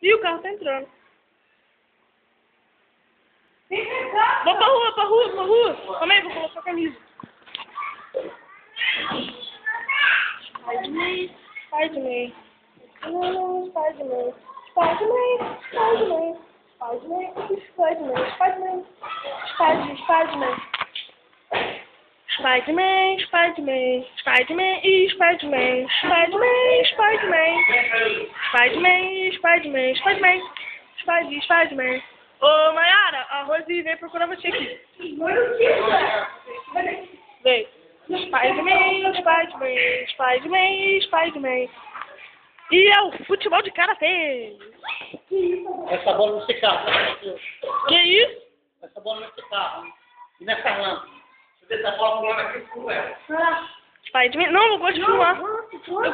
Ih, o carro tá entrando. Vou pra rua. Calma aí, vou colocar a camisa. Spider-Man. Spider-Man. Spider-Man. Spider-Man. Ô, Mayara, a Rose veio procurar você aqui. Vem. Spider-Man. E é o futebol de karatê. Essa bola não se carro. Que isso? Essa bola não se carro. E nessa lâmpada. Se essa bola pulando aqui, pula ela. Spider-Man. Não, eu gosto de filmar.